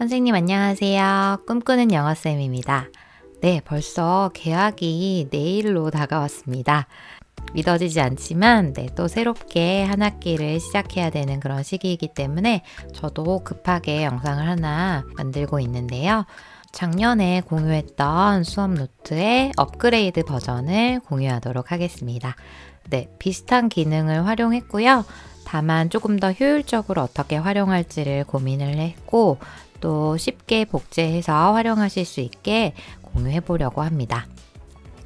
선생님 안녕하세요. 꿈꾸는 영어쌤입니다. 네, 벌써 개학이 내일로 다가왔습니다. 믿어지지 않지만 또 새롭게 한 학기를 시작해야 되는 그런 시기이기 때문에 저도 급하게 영상을 하나 만들고 있는데요. 작년에 공유했던 수업 노트의 업그레이드 버전을 공유하도록 하겠습니다. 네, 비슷한 기능을 활용했고요. 다만 조금 더 효율적으로 어떻게 활용할지를 고민을 했고 또 쉽게 복제해서 활용하실 수 있게 공유해 보려고 합니다.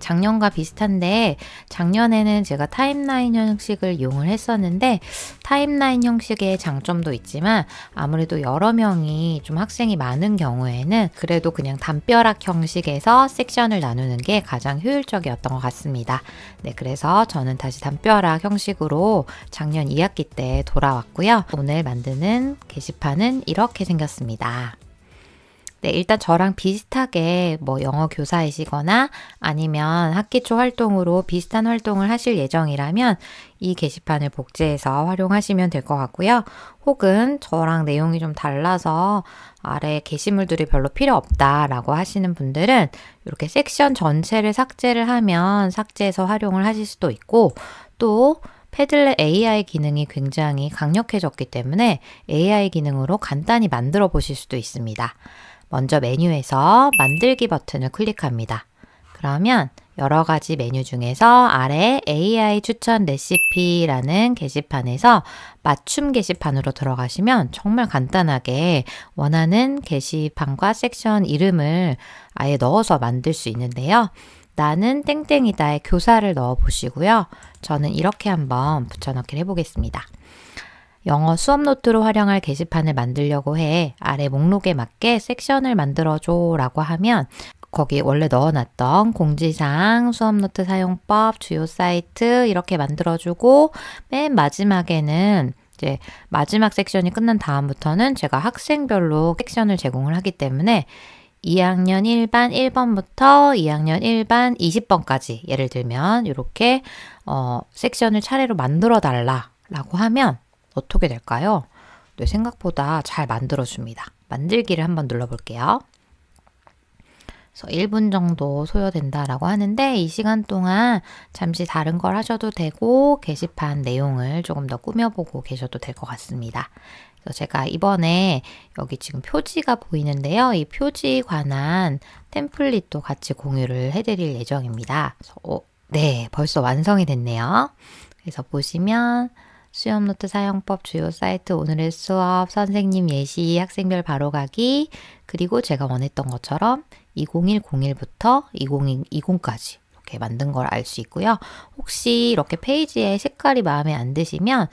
작년과 비슷한데 작년에는 제가 타임라인 형식을 이용을 했었는데 타임라인 형식의 장점도 있지만 아무래도 여러 명이 좀 학생이 많은 경우에는 그래도 그냥 담벼락 형식에서 섹션을 나누는 게 가장 효율적이었던 것 같습니다. 네, 그래서 저는 다시 담벼락 형식으로 작년 2학기 때 돌아왔고요. 오늘 만드는 게시판은 이렇게 생겼습니다. 네, 일단 저랑 비슷하게 영어 교사이시거나 아니면 학기 초 활동으로 비슷한 활동을 하실 예정이라면 이 게시판을 복제해서 활용하시면 될 것 같고요. 혹은 저랑 내용이 좀 달라서 아래 게시물들이 별로 필요 없다라고 하시는 분들은 이렇게 섹션 전체를 삭제를 하면 삭제해서 활용을 하실 수도 있고 또 패들렛 AI 기능이 굉장히 강력해졌기 때문에 AI 기능으로 간단히 만들어 보실 수도 있습니다. 먼저 메뉴에서 만들기 버튼을 클릭합니다. 그러면 여러 가지 메뉴 중에서 아래 AI 추천 레시피라는 게시판에서 맞춤 게시판으로 들어가시면 정말 간단하게 원하는 게시판과 섹션 이름을 아예 넣어서 만들 수 있는데요. 나는 땡땡이다의 교사를 넣어 보시고요. 저는 이렇게 한번 붙여넣기를 해보겠습니다. 영어 수업 노트로 활용할 게시판을 만들려고 해. 아래 목록에 맞게 섹션을 만들어줘 라고 하면 거기 원래 넣어놨던 공지사항, 수업 노트 사용법, 주요 사이트 이렇게 만들어주고 맨 마지막에는 이제 마지막 섹션이 끝난 다음부터는 제가 학생별로 섹션을 제공을 하기 때문에 2학년 1반 1번부터 2학년 1반 20번까지 예를 들면 이렇게 섹션을 차례로 만들어 달라고 하면 어떻게 될까요? 네, 생각보다 잘 만들어줍니다. 만들기를 한번 눌러볼게요. 그래서 1분 정도 소요된다라고 하는데 이 시간 동안 잠시 다른 걸 하셔도 되고 게시판 내용을 조금 더 꾸며보고 계셔도 될 것 같습니다. 그래서 제가 이번에 여기 지금 표지가 보이는데요. 이 표지 관한 템플릿도 같이 공유를 해드릴 예정입니다. 그래서, 네, 벌써 완성이 됐네요. 그래서 보시면 수업노트 사용법, 주요 사이트, 오늘의 수업, 선생님 예시, 학생별 바로가기, 그리고 제가 원했던 것처럼 2001-01부터 2020까지 이렇게 만든 걸 알 수 있고요. 혹시 이렇게 페이지의 색깔이 마음에 안 드시면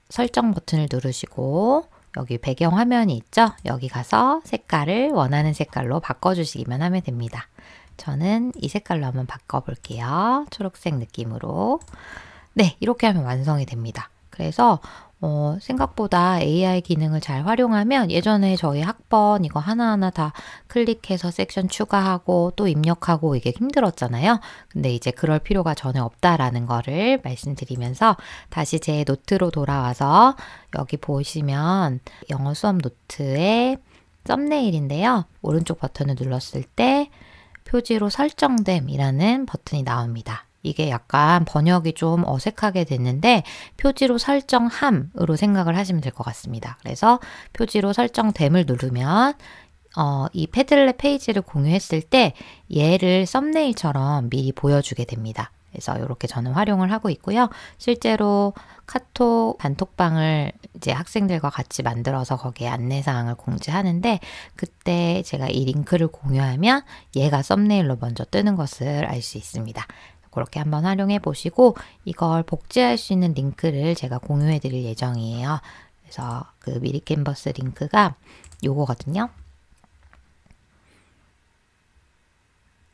설정 버튼을 누르시고 여기 배경 화면이 있죠? 여기 가서 색깔을 원하는 색깔로 바꿔주시기만 하면 됩니다. 저는 이 색깔로 한번 바꿔볼게요. 초록색 느낌으로. 네, 이렇게 하면 완성이 됩니다. 그래서 생각보다 AI 기능을 잘 활용하면 예전에 저희 학번 이거 하나하나 다 클릭해서 섹션 추가하고 또 입력하고 이게 힘들었잖아요. 근데 이제 그럴 필요가 전혀 없다라는 거를 말씀드리면서 다시 제 노트로 돌아와서 여기 보시면 영어 수업 노트의 썸네일인데요. 오른쪽 버튼을 눌렀을 때 표지로 설정됨이라는 버튼이 나옵니다. 이게 약간 번역이 좀 어색하게 됐는데 표지로 설정함으로 생각을 하시면 될 것 같습니다. 그래서 표지로 설정됨을 누르면 이 패들렛 페이지를 공유했을 때 얘를 썸네일처럼 미리 보여주게 됩니다. 그래서 이렇게 저는 활용을 하고 있고요. 실제로 카톡 단톡방을 이제 학생들과 같이 만들어서 거기에 안내사항을 공지하는데 그때 제가 이 링크를 공유하면 얘가 썸네일로 먼저 뜨는 것을 알 수 있습니다. 그렇게 한번 활용해 보시고 이걸 복제할 수 있는 링크를 제가 공유해 드릴 예정이에요. 그래서 그 미리 캔버스 링크가 요거거든요.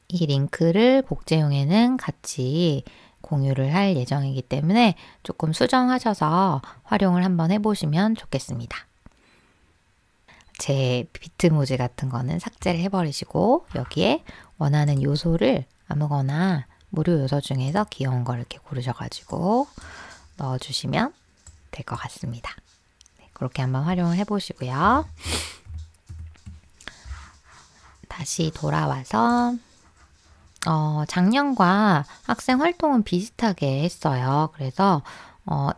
이 링크를 복제용에는 같이 공유를 할 예정이기 때문에 조금 수정하셔서 활용을 한번 해보시면 좋겠습니다. 제 비트모지 같은 거는 삭제를 해버리시고 여기에 원하는 요소를 아무거나 무료 요소 중에서 귀여운 걸 이렇게 고르셔가지고 넣어주시면 될 것 같습니다. 네, 그렇게 한번 활용을 해보시고요. 다시 돌아와서 작년과 학생 활동은 비슷하게 했어요. 그래서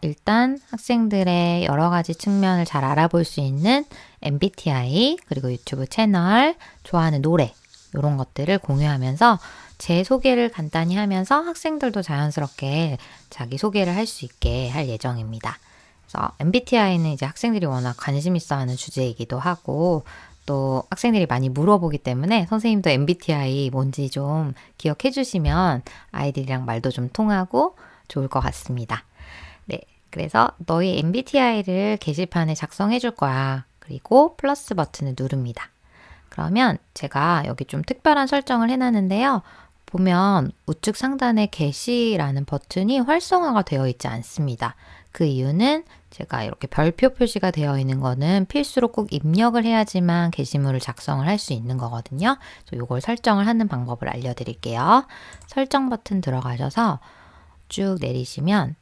일단 학생들의 여러 가지 측면을 잘 알아볼 수 있는 MBTI, 그리고 유튜브 채널, 좋아하는 노래, 이런 것들을 공유하면서 제 소개를 간단히 하면서 학생들도 자연스럽게 자기 소개를 할 수 있게 할 예정입니다. 그래서 MBTI는 이제 학생들이 워낙 관심 있어 하는 주제이기도 하고, 또 학생들이 많이 물어보기 때문에 선생님도 MBTI 뭔지 좀 기억해 주시면 아이들이랑 말도 좀 통하고 좋을 것 같습니다. 네, 그래서 너희 MBTI를 게시판에 작성해 줄 거야. 그리고 플러스 버튼을 누릅니다. 그러면 제가 여기 좀 특별한 설정을 해놨는데요. 보면 우측 상단에 게시라는 버튼이 활성화가 되어 있지 않습니다. 그 이유는 제가 이렇게 별표 표시가 되어 있는 거는 필수로 꼭 입력을 해야지만 게시물을 작성을 할 수 있는 거거든요. 그래서 이걸 설정을 하는 방법을 알려드릴게요. 설정 버튼 들어가셔서 쭉 내리시면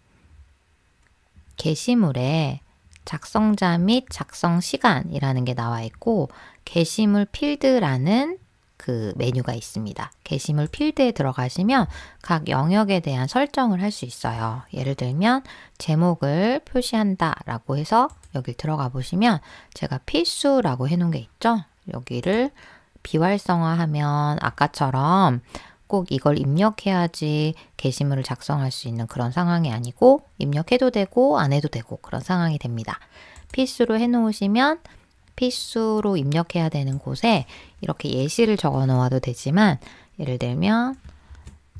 게시물에 작성자 및 작성 시간이라는 게 나와 있고, 게시물 필드라는 그 메뉴가 있습니다. 게시물 필드에 들어가시면 각 영역에 대한 설정을 할 수 있어요. 예를 들면 제목을 표시한다 라고 해서 여기 들어가 보시면 제가 필수라고 해놓은 게 있죠. 여기를 비활성화하면 아까처럼 꼭 이걸 입력해야지 게시물을 작성할 수 있는 그런 상황이 아니고, 입력해도 되고 안 해도 되고 그런 상황이 됩니다. 필수로 해놓으시면 필수로 입력해야 되는 곳에 이렇게 예시를 적어 놓아도 되지만, 예를 들면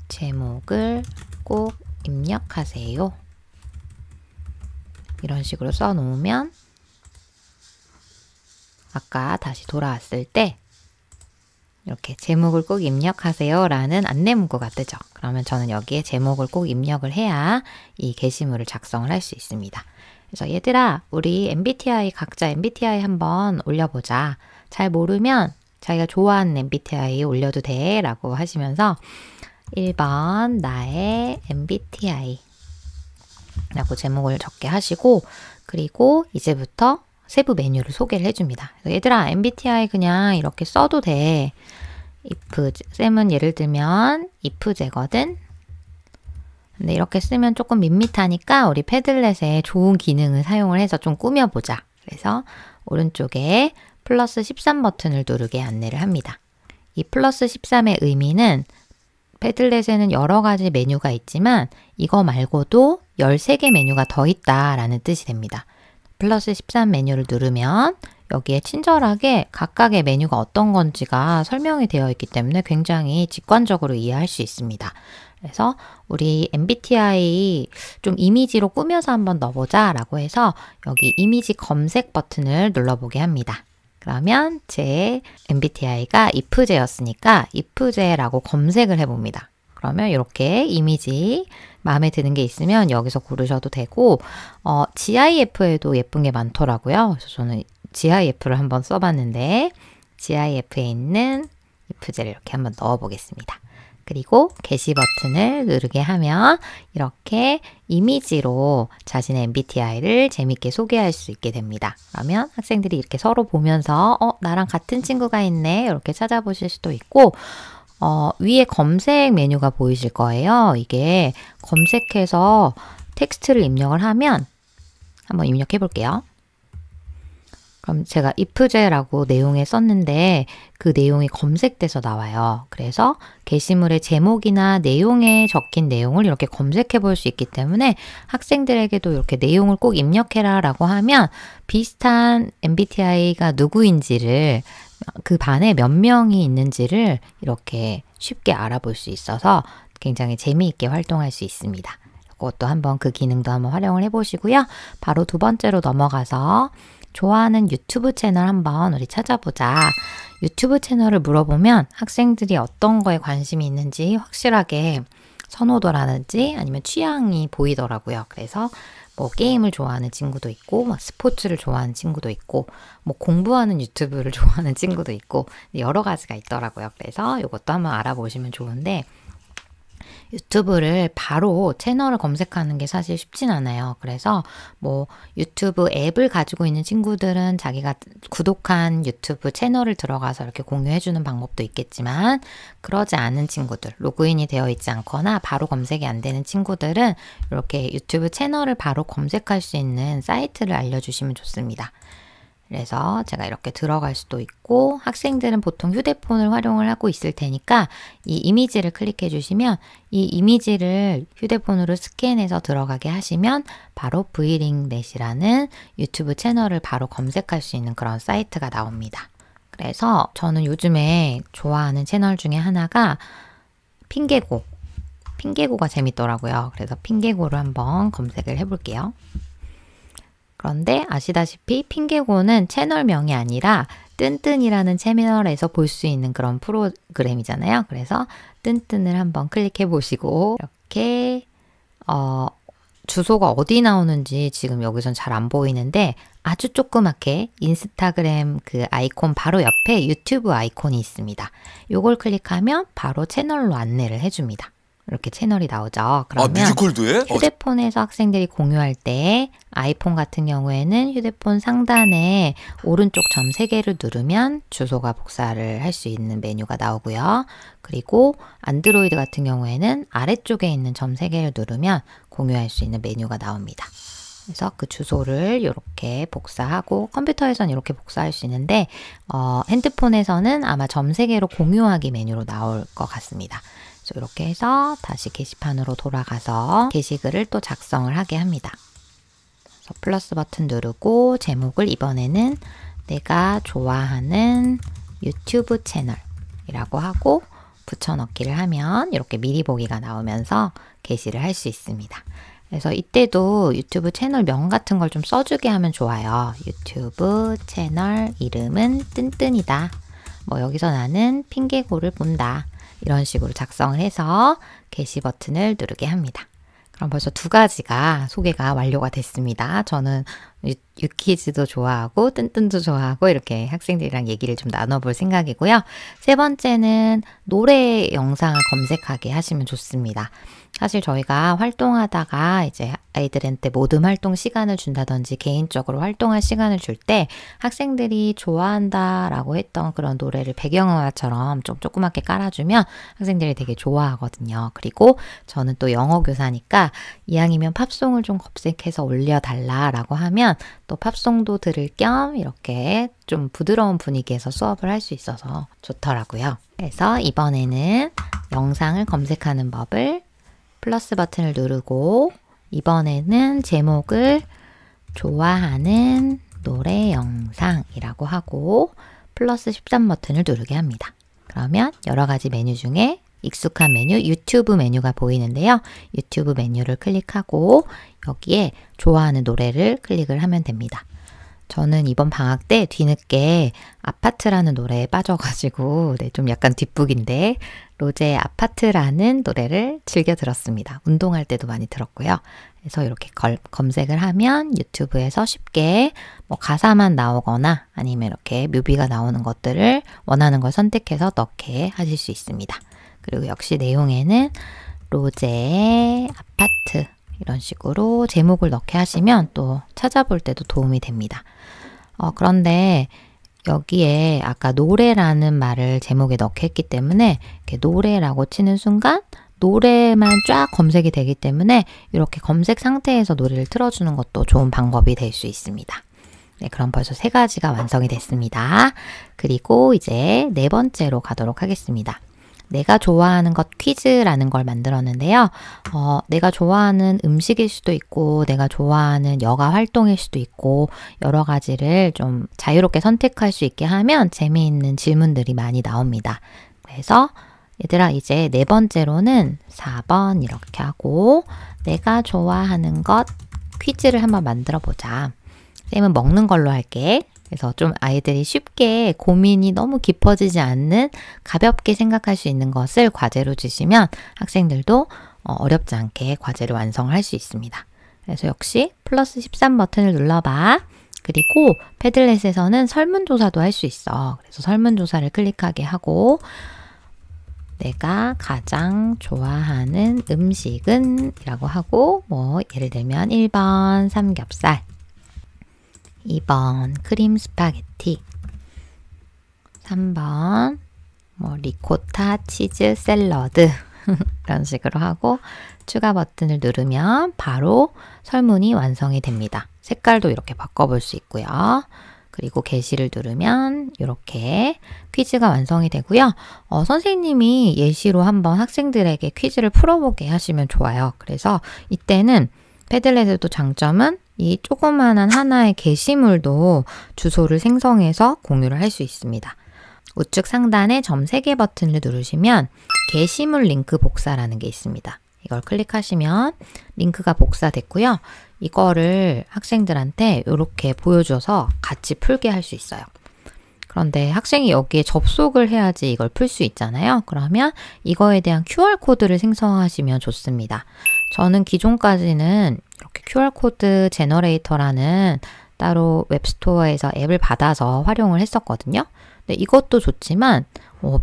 제목을 꼭 입력하세요. 이런 식으로 써 놓으면 아까 다시 돌아왔을 때 이렇게 제목을 꼭 입력하세요 라는 안내 문구가 뜨죠. 그러면 저는 여기에 제목을 꼭 입력을 해야 이 게시물을 작성을 할 수 있습니다. 그래서 얘들아, 우리 MBTI 각자 MBTI 한번 올려보자. 잘 모르면 자기가 좋아하는 MBTI 올려도 돼 라고 하시면서 1번 나의 MBTI 라고 제목을 적게 하시고, 그리고 이제부터 세부 메뉴를 소개를 해줍니다. 얘들아, MBTI 그냥 이렇게 써도 돼. if, 쌤은 예를 들면 if제거든. 근데 이렇게 쓰면 조금 밋밋하니까 우리 패들렛에 좋은 기능을 사용을 해서 좀 꾸며보자. 그래서 오른쪽에 플러스 13 버튼을 누르게 안내를 합니다. 이 플러스 13의 의미는 패들렛에는 여러 가지 메뉴가 있지만 이거 말고도 13개 메뉴가 더 있다라는 뜻이 됩니다. 플러스 13 메뉴를 누르면 여기에 친절하게 각각의 메뉴가 어떤 건지가 설명이 되어 있기 때문에 굉장히 직관적으로 이해할 수 있습니다. 그래서 우리 MBTI 좀 이미지로 꾸며서 한번 넣어보자 라고 해서 여기 이미지 검색 버튼을 눌러보게 합니다. 그러면 제 MBTI가 if제였으니까 if제라고 검색을 해봅니다. 그러면 이렇게 이미지 마음에 드는 게 있으면 여기서 고르셔도 되고, GIF에도 예쁜 게 많더라고요. 그래서 저는 GIF를 한번 써봤는데 GIF에 있는 if제를 이렇게 한번 넣어보겠습니다. 그리고 게시 버튼을 누르게 하면 이렇게 이미지로 자신의 MBTI를 재밌게 소개할 수 있게 됩니다. 그러면 학생들이 이렇게 서로 보면서 나랑 같은 친구가 있네 이렇게 찾아보실 수도 있고, 위에 검색 메뉴가 보이실 거예요. 이게 검색해서 텍스트를 입력을 하면 한번 입력해 볼게요. 그럼 제가 if제라고 내용에 썼는데 그 내용이 검색돼서 나와요. 그래서 게시물의 제목이나 내용에 적힌 내용을 이렇게 검색해 볼 수 있기 때문에 학생들에게도 이렇게 내용을 꼭 입력해라 라고 하면 비슷한 MBTI가 누구인지를, 그 반에 몇 명이 있는지를 이렇게 쉽게 알아볼 수 있어서 굉장히 재미있게 활동할 수 있습니다. 그것도 한번 그 기능도 한번 활용을 해보시고요. 바로 두 번째로 넘어가서 좋아하는 유튜브 채널 한번 우리 찾아보자. 유튜브 채널을 물어보면 학생들이 어떤 거에 관심이 있는지 확실하게 선호도라든지 아니면 취향이 보이더라고요. 그래서 뭐 게임을 좋아하는 친구도 있고, 뭐 스포츠를 좋아하는 친구도 있고, 뭐 공부하는 유튜브를 좋아하는 친구도 있고, 여러 가지가 있더라고요. 그래서 이것도 한번 알아보시면 좋은데, 유튜브를 바로 채널을 검색하는 게 사실 쉽진 않아요. 그래서 뭐 유튜브 앱을 가지고 있는 친구들은 자기가 구독한 유튜브 채널을 들어가서 이렇게 공유해주는 방법도 있겠지만 그러지 않은 친구들, 로그인이 되어 있지 않거나 바로 검색이 안 되는 친구들은 이렇게 유튜브 채널을 바로 검색할 수 있는 사이트를 알려주시면 좋습니다. 그래서 제가 이렇게 들어갈 수도 있고 학생들은 보통 휴대폰을 활용을 하고 있을 테니까 이 이미지를 클릭해 주시면 이 이미지를 휴대폰으로 스캔해서 들어가게 하시면 바로 브이링넷이라는 유튜브 채널을 바로 검색할 수 있는 그런 사이트가 나옵니다. 그래서 저는 요즘에 좋아하는 채널 중에 하나가 핑계고가 재밌더라고요. 그래서 핑계고를 한번 검색을 해볼게요. 그런데 아시다시피 핑계고는 채널명이 아니라 뜬뜬이라는 채널에서 볼 수 있는 그런 프로그램이잖아요. 그래서 뜬뜬을 한번 클릭해 보시고 이렇게 주소가 어디 나오는지 지금 여기선 잘 안 보이는데 아주 조그맣게 인스타그램 그 아이콘 바로 옆에 유튜브 아이콘이 있습니다. 요걸 클릭하면 바로 채널로 안내를 해줍니다. 이렇게 채널이 나오죠. 그러면 뮤지컬도 해? 휴대폰에서 학생들이 공유할 때 아이폰 같은 경우에는 휴대폰 상단에 오른쪽 점 3개를 누르면 주소가 복사를 할 수 있는 메뉴가 나오고요. 그리고 안드로이드 같은 경우에는 아래쪽에 있는 점 3개를 누르면 공유할 수 있는 메뉴가 나옵니다. 그래서 그 주소를 이렇게 복사하고 컴퓨터에서는 이렇게 복사할 수 있는데 핸드폰에서는 아마 점 3개로 공유하기 메뉴로 나올 것 같습니다. 이렇게 해서 다시 게시판으로 돌아가서 게시글을 또 작성을 하게 합니다. 그래서 플러스 버튼 누르고 제목을 이번에는 내가 좋아하는 유튜브 채널이라고 하고 붙여넣기를 하면 이렇게 미리 보기가 나오면서 게시를 할 수 있습니다. 그래서 이때도 유튜브 채널 명 같은 걸 좀 써주게 하면 좋아요. 유튜브 채널 이름은 뜬뜬이다. 뭐 여기서 나는 핑계고를 본다. 이런 식으로 작성을 해서 게시 버튼을 누르게 합니다. 그럼 벌써 2가지가 소개가 완료가 됐습니다. 저는 유키즈도 좋아하고 뜬뜬도 좋아하고 이렇게 학생들이랑 얘기를 좀 나눠볼 생각이고요. 3번째는 노래 영상을 검색하게 하시면 좋습니다. 사실 저희가 활동하다가 이제 아이들한테 모듬 활동 시간을 준다든지 개인적으로 활동할 시간을 줄 때 학생들이 좋아한다라고 했던 그런 노래를 배경음악처럼 좀 조그맣게 깔아주면 학생들이 되게 좋아하거든요. 그리고 저는 또 영어 교사니까 이왕이면 팝송을 좀 검색해서 올려달라라고 하면 또 팝송도 들을 겸 이렇게 좀 부드러운 분위기에서 수업을 할 수 있어서 좋더라고요. 그래서 이번에는 영상을 검색하는 법을 플러스 버튼을 누르고 이번에는 제목을 좋아하는 노래 영상이라고 하고 플러스 13버튼을 누르게 합니다. 그러면 여러 가지 메뉴 중에 익숙한 메뉴 유튜브 메뉴가 보이는데요. 유튜브 메뉴를 클릭하고 여기에 좋아하는 노래를 클릭을 하면 됩니다. 저는 이번 방학 때 뒤늦게 아파트라는 노래에 빠져가지고 좀 약간 뒷북인데 로제의 아파트라는 노래를 즐겨 들었습니다. 운동할 때도 많이 들었고요. 그래서 이렇게 검색을 하면 유튜브에서 쉽게 뭐 가사만 나오거나 아니면 이렇게 뮤비가 나오는 것들을 원하는 걸 선택해서 넣게 하실 수 있습니다. 그리고 역시 내용에는 로제의 아파트 이런 식으로 제목을 넣게 하시면 또 찾아볼 때도 도움이 됩니다. 그런데 여기에 아까 노래라는 말을 제목에 넣게 했기 때문에 이렇게 노래라고 치는 순간 노래만 쫙 검색이 되기 때문에 이렇게 검색 상태에서 노래를 틀어주는 것도 좋은 방법이 될 수 있습니다. 네, 그럼 벌써 3가지가 완성이 됐습니다. 그리고 이제 4번째로 가도록 하겠습니다. 내가 좋아하는 것 퀴즈라는 걸 만들었는데요. 내가 좋아하는 음식일 수도 있고 내가 좋아하는 여가 활동일 수도 있고 여러 가지를 좀 자유롭게 선택할 수 있게 하면 재미있는 질문들이 많이 나옵니다. 그래서 얘들아 이제 4번째로는 4번 이렇게 하고 내가 좋아하는 것 퀴즈를 한번 만들어 보자. 쌤은 먹는 걸로 할게. 그래서 좀 아이들이 쉽게 고민이 너무 깊어지지 않는 가볍게 생각할 수 있는 것을 과제로 주시면 학생들도 어렵지 않게 과제를 완성을 할 수 있습니다. 그래서 역시 플러스 13 버튼을 눌러봐. 그리고 패들렛에서는 설문조사도 할 수 있어. 그래서 설문조사를 클릭하게 하고 내가 가장 좋아하는 음식은 이라고 하고 뭐 예를 들면 1번 삼겹살, 2번 크림 스파게티, 3번 뭐 리코타 치즈 샐러드 이런 식으로 하고 추가 버튼을 누르면 바로 설문이 완성이 됩니다. 색깔도 이렇게 바꿔볼 수 있고요. 그리고 게시를 누르면 이렇게 퀴즈가 완성이 되고요. 선생님이 예시로 한번 학생들에게 퀴즈를 풀어보게 하시면 좋아요. 그래서 이때는 패들렛의 또 장점은 이 조그마한 하나의 게시물도 주소를 생성해서 공유를 할 수 있습니다. 우측 상단에 점 3개 버튼을 누르시면 게시물 링크 복사라는 게 있습니다. 이걸 클릭하시면 링크가 복사됐고요. 이거를 학생들한테 이렇게 보여줘서 같이 풀게 할 수 있어요. 그런데 학생이 여기에 접속을 해야지 이걸 풀 수 있잖아요. 그러면 이거에 대한 QR코드를 생성하시면 좋습니다. 저는 기존까지는 이렇게 QR코드 제너레이터라는 따로 웹스토어에서 앱을 받아서 활용을 했었거든요. 근데 이것도 좋지만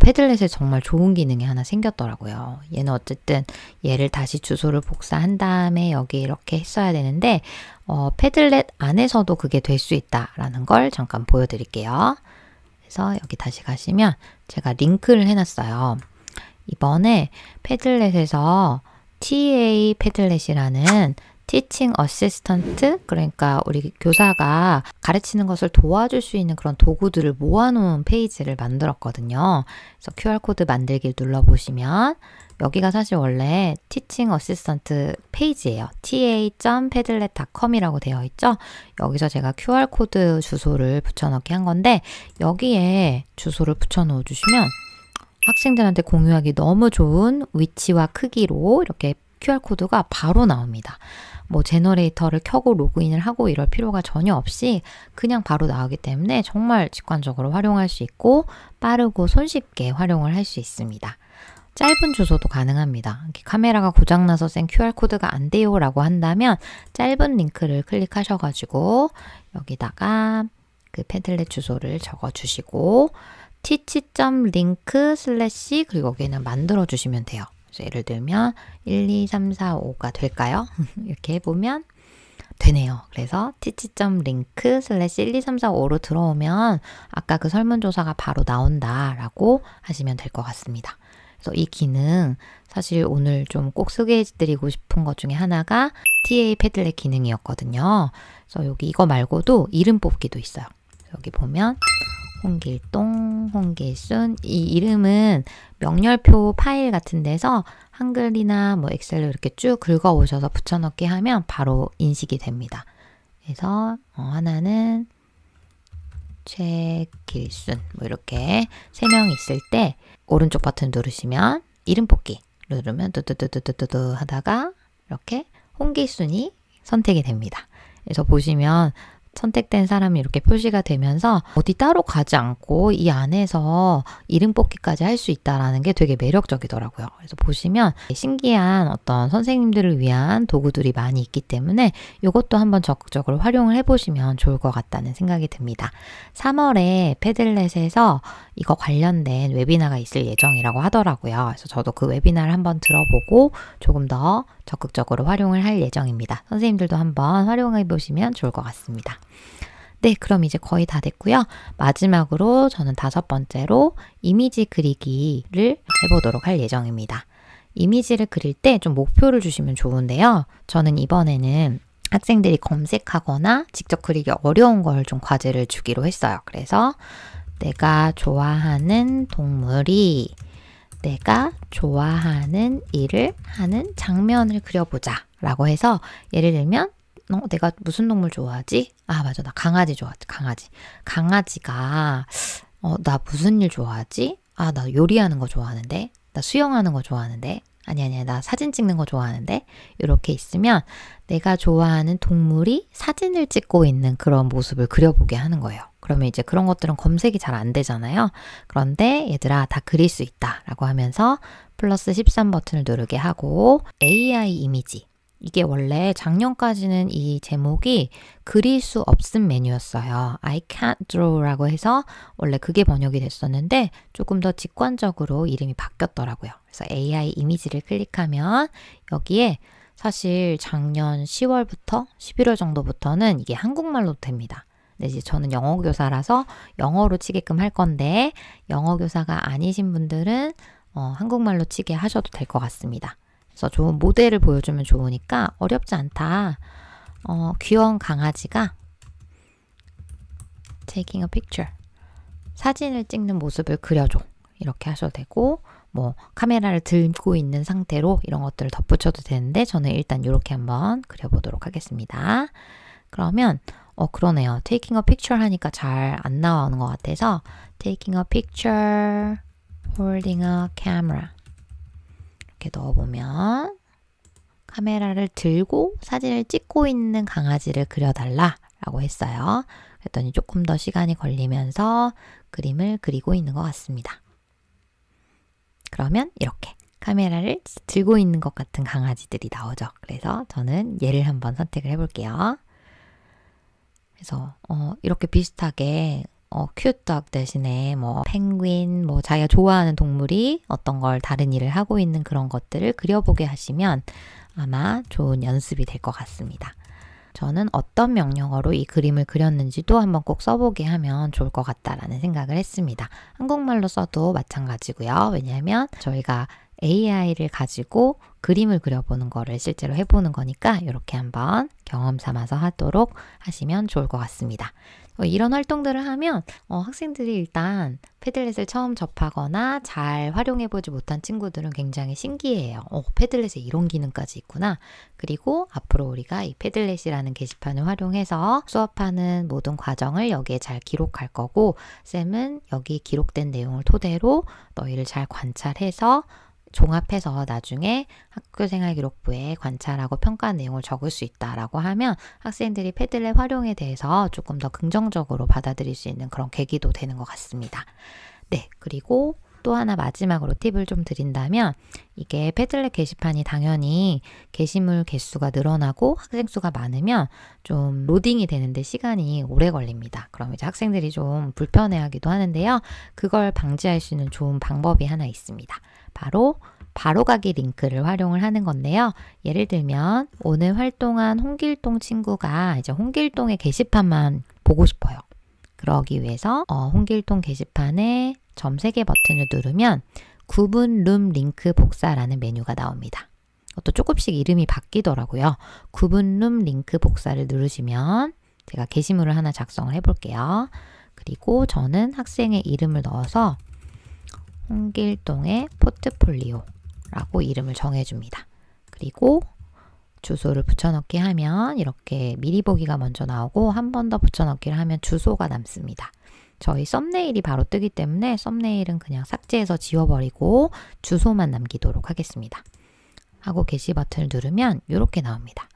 패들렛에 정말 좋은 기능이 하나 생겼더라고요. 얘는 어쨌든 얘를 다시 주소를 복사한 다음에 여기 이렇게 했어야 되는데 패들렛 안에서도 그게 될 수 있다라는 걸 잠깐 보여드릴게요. 그래서 여기 다시 가시면 제가 링크를 해놨어요. 이번에 패들렛에서 TA 패들렛이라는 티칭 어시스턴트, 그러니까 우리 교사가 가르치는 것을 도와줄 수 있는 그런 도구들을 모아놓은 페이지를 만들었거든요. 그래서 QR코드 만들기를 눌러보시면 여기가 사실 원래 티칭 어시스턴트 페이지예요. ta.padlet.com이라고 되어 있죠. 여기서 제가 QR코드 주소를 붙여넣기 한 건데 여기에 주소를 붙여넣어 주시면 학생들한테 공유하기 너무 좋은 위치와 크기로 이렇게 QR코드가 바로 나옵니다. 뭐 제너레이터를 켜고 로그인을 하고 이럴 필요가 전혀 없이 그냥 바로 나오기 때문에 정말 직관적으로 활용할 수 있고 빠르고 손쉽게 활용을 할 수 있습니다. 짧은 주소도 가능합니다. 이렇게 카메라가 고장나서 생 QR코드가 안 돼요 라고 한다면 짧은 링크를 클릭하셔가지고 여기다가 그 패들렛 주소를 적어주시고 teach.link/ 그리고 여기는 만들어 주시면 돼요. 예를 들면 1, 2, 3, 4, 5가 될까요? 이렇게 해보면 되네요. 그래서 teach.link/1, 2, 3, 4, 5로 들어오면 아까 그 설문조사가 바로 나온다라고 하시면 될 것 같습니다. 그래서 이 기능 사실 오늘 좀 꼭 소개해드리고 싶은 것 중에 하나가 TA 패들렛 기능이었거든요. 그래서 여기 이거 말고도 이름 뽑기도 있어요. 여기 보면 홍길동, 홍길순, 이 이름은 명렬표 파일 같은 데서 한글이나 뭐 엑셀로 이렇게 쭉 긁어 오셔서 붙여넣기 하면 바로 인식이 됩니다. 그래서 하나는 최길순 뭐 이렇게 3명 있을 때 오른쪽 버튼 누르시면 이름 뽑기 누르면 뚜뚜뚜뚜뚜뚜 하다가 이렇게 홍길순이 선택이 됩니다. 그래서 보시면 선택된 사람이 이렇게 표시가 되면서 어디 따로 가지 않고 이 안에서 이름 뽑기까지 할 수 있다는 게 되게 매력적이더라고요. 그래서 보시면 신기한 어떤 선생님들을 위한 도구들이 많이 있기 때문에 이것도 한번 적극적으로 활용을 해보시면 좋을 것 같다는 생각이 듭니다. 3월에 패들렛에서 이거 관련된 웨비나가 있을 예정이라고 하더라고요. 그래서 저도 그 웨비나를 한번 들어보고 조금 더 적극적으로 활용을 할 예정입니다. 선생님들도 한번 활용해 보시면 좋을 것 같습니다. 네, 그럼 이제 거의 다 됐고요. 마지막으로 저는 5번째로 이미지 그리기를 해보도록 할 예정입니다. 이미지를 그릴 때 좀 목표를 주시면 좋은데요. 저는 이번에는 학생들이 검색하거나 직접 그리기 어려운 걸 좀 과제를 주기로 했어요. 그래서 내가 좋아하는 동물이 내가 좋아하는 일을 하는 장면을 그려보자 라고 해서 예를 들면 내가 무슨 동물 좋아하지? 아 맞아, 나 강아지 좋아하지. 강아지가 나 무슨 일 좋아하지? 아 나 요리하는 거 좋아하는데, 나 수영하는 거 좋아하는데, 아니야 나 사진 찍는 거 좋아하는데, 이렇게 있으면 내가 좋아하는 동물이 사진을 찍고 있는 그런 모습을 그려보게 하는 거예요. 그러면 이제 그런 것들은 검색이 잘 안 되잖아요. 그런데 얘들아 다 그릴 수 있다 라고 하면서 플러스 13 버튼을 누르게 하고 AI 이미지, 이게 원래 작년까지는 이 제목이 그릴 수 없음 메뉴였어요. I can't draw라고 해서 원래 그게 번역이 됐었는데 조금 더 직관적으로 이름이 바뀌었더라고요. 그래서 AI 이미지를 클릭하면 여기에 사실 작년 10월부터 11월 정도부터는 이게 한국말로 됩니다. 근데 이제 저는 영어 교사라서 영어로 치게끔 할 건데 영어 교사가 아니신 분들은 한국말로 치게 하셔도 될 것 같습니다. 그래서 좋은 모델을 보여주면 좋으니까 어렵지 않다. 귀여운 강아지가 taking a picture. 사진을 찍는 모습을 그려줘. 이렇게 하셔도 되고 뭐 카메라를 들고 있는 상태로 이런 것들을 덧붙여도 되는데 저는 일단 이렇게 한번 그려보도록 하겠습니다. 그러면 그러네요. taking a picture 하니까 잘 안 나오는 것 같아서 taking a picture, holding a camera 이렇게 넣어보면 카메라를 들고 사진을 찍고 있는 강아지를 그려달라 라고 했어요. 그랬더니 조금 더 시간이 걸리면서 그림을 그리고 있는 것 같습니다. 그러면 이렇게 카메라를 들고 있는 것 같은 강아지들이 나오죠. 그래서 저는 얘를 한번 선택을 해볼게요. 그래서 이렇게 비슷하게 큐떡 대신에 뭐 펭귄, 뭐 자기가 좋아하는 동물이 어떤 걸 다른 일을 하고 있는 그런 것들을 그려보게 하시면 아마 좋은 연습이 될 것 같습니다. 저는 어떤 명령어로 이 그림을 그렸는지도 한번 꼭 써보게 하면 좋을 것 같다라는 생각을 했습니다. 한국말로 써도 마찬가지고요. 왜냐하면 저희가 AI를 가지고 그림을 그려보는 거를 실제로 해보는 거니까 이렇게 한번 경험 삼아서 하도록 하시면 좋을 것 같습니다. 이런 활동들을 하면 학생들이 일단 패들렛을 처음 접하거나 잘 활용해보지 못한 친구들은 굉장히 신기해요. 패들렛에 이런 기능까지 있구나. 그리고 앞으로 우리가 이 패들렛이라는 게시판을 활용해서 수업하는 모든 과정을 여기에 잘 기록할 거고 쌤은 여기 기록된 내용을 토대로 너희를 잘 관찰해서 종합해서 나중에 학교생활기록부에 관찰하고 평가한 내용을 적을 수 있다라고 하면 학생들이 패들렛 활용에 대해서 조금 더 긍정적으로 받아들일 수 있는 그런 계기도 되는 것 같습니다. 네, 그리고 또 하나 마지막으로 팁을 좀 드린다면 이게 패들렛 게시판이 당연히 게시물 개수가 늘어나고 학생 수가 많으면 좀 로딩이 되는데 시간이 오래 걸립니다. 그럼 이제 학생들이 좀 불편해하기도 하는데요. 그걸 방지할 수 있는 좋은 방법이 하나 있습니다. 바로 가기 링크를 활용을 하는 건데요. 예를 들면 오늘 활동한 홍길동 친구가 이제 홍길동의 게시판만 보고 싶어요. 그러기 위해서 홍길동 게시판에 점 3개 버튼을 누르면 구분 룸 링크 복사라는 메뉴가 나옵니다. 또 조금씩 이름이 바뀌더라고요. 구분 룸 링크 복사를 누르시면 제가 게시물을 하나 작성을 해볼게요. 그리고 저는 학생의 이름을 넣어서 홍길동의 포트폴리오라고 이름을 정해줍니다. 그리고 주소를 붙여넣기 하면 이렇게 미리 보기가 먼저 나오고 한 번 더 붙여넣기를 하면 주소가 남습니다. 저희 썸네일이 바로 뜨기 때문에 썸네일은 그냥 삭제해서 지워버리고 주소만 남기도록 하겠습니다. 하고 게시 버튼을 누르면 이렇게 나옵니다.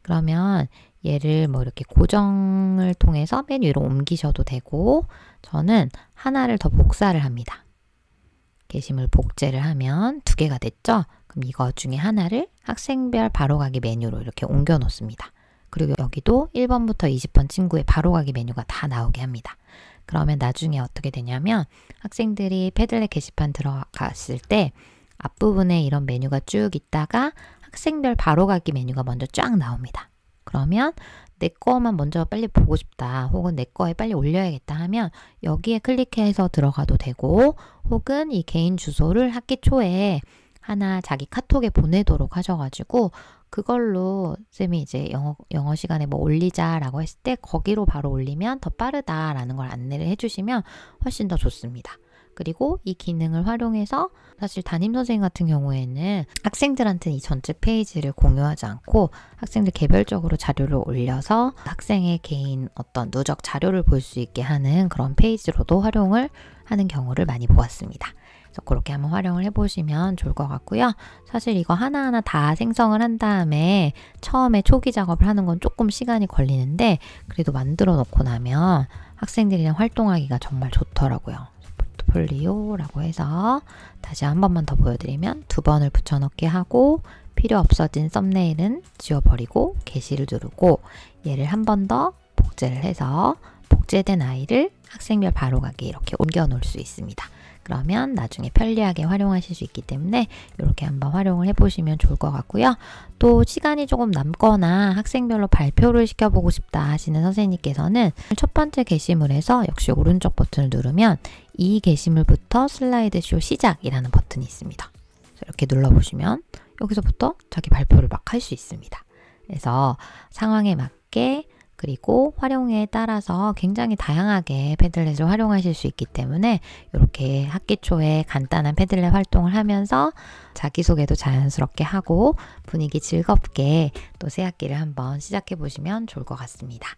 그러면 얘를 뭐 이렇게 고정을 통해서 맨 위로 옮기셔도 되고 저는 하나를 더 복사를 합니다. 게시물 복제를 하면 2개가 됐죠? 그럼 이거 중에 하나를 학생별 바로가기 메뉴로 이렇게 옮겨 놓습니다. 그리고 여기도 1번부터 20번 친구의 바로가기 메뉴가 다 나오게 합니다. 그러면 나중에 어떻게 되냐면 학생들이 패들렛 게시판 들어갔을 때 앞부분에 이런 메뉴가 쭉 있다가 학생별 바로가기 메뉴가 먼저 쫙 나옵니다. 그러면 내 거만 먼저 빨리 보고 싶다 혹은 내 거에 빨리 올려야겠다 하면 여기에 클릭해서 들어가도 되고 혹은 이 개인 주소를 학기 초에 하나 자기 카톡에 보내도록 하셔가지고 그걸로 쌤이 이제 영어 시간에 뭐 올리자라고 했을 때 거기로 바로 올리면 더 빠르다라는 걸 안내를 해주시면 훨씬 더 좋습니다. 그리고 이 기능을 활용해서 사실 담임선생님 같은 경우에는 학생들한테는 이 전체 페이지를 공유하지 않고 학생들 개별적으로 자료를 올려서 학생의 개인 어떤 누적 자료를 볼 수 있게 하는 그런 페이지로도 활용을 하는 경우를 많이 보았습니다. 그래서 그렇게 한번 활용을 해보시면 좋을 것 같고요. 사실 이거 하나하나 다 생성을 한 다음에 처음에 초기 작업을 하는 건 조금 시간이 걸리는데 그래도 만들어 놓고 나면 학생들이랑 활동하기가 정말 좋더라고요. 포트폴리오라고 해서 다시 한 번만 더 보여드리면 2번을 붙여넣기 하고 필요 없어진 썸네일은 지워버리고 게시를 누르고 얘를 한 번 더 복제를 해서 복제된 아이를 학생별 바로가기 이렇게 옮겨 놓을 수 있습니다. 그러면 나중에 편리하게 활용하실 수 있기 때문에 이렇게 한번 활용을 해보시면 좋을 것 같고요. 또 시간이 조금 남거나 학생별로 발표를 시켜보고 싶다 하시는 선생님께서는 첫 번째 게시물에서 역시 오른쪽 버튼을 누르면 이 게시물부터 슬라이드쇼 시작이라는 버튼이 있습니다. 이렇게 눌러보시면 여기서부터 자기 발표를 막 할 수 있습니다. 그래서 상황에 맞게 그리고 활용에 따라서 굉장히 다양하게 패들렛을 활용하실 수 있기 때문에 이렇게 학기 초에 간단한 패들렛 활동을 하면서 자기소개도 자연스럽게 하고 분위기 즐겁게 또 새 학기를 한번 시작해 보시면 좋을 것 같습니다.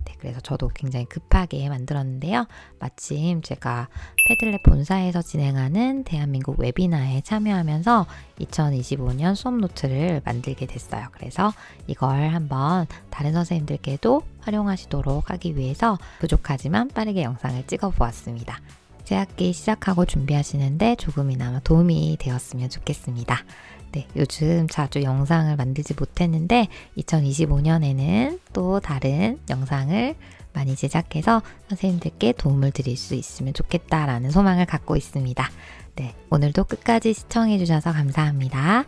네, 그래서 저도 굉장히 급하게 만들었는데요. 마침 제가 패들렛 본사에서 진행하는 대한민국 웨비나에 참여하면서 2025년 수업 노트를 만들게 됐어요. 그래서 이걸 한번 다른 선생님들께도 활용하시도록 하기 위해서 부족하지만 빠르게 영상을 찍어 보았습니다. 새 학기 시작하고 준비하시는데 조금이나마 도움이 되었으면 좋겠습니다. 네, 요즘 자주 영상을 만들지 못했는데 2025년에는 또 다른 영상을 많이 제작해서 선생님들께 도움을 드릴 수 있으면 좋겠다라는 소망을 갖고 있습니다. 네, 오늘도 끝까지 시청해 주셔서 감사합니다.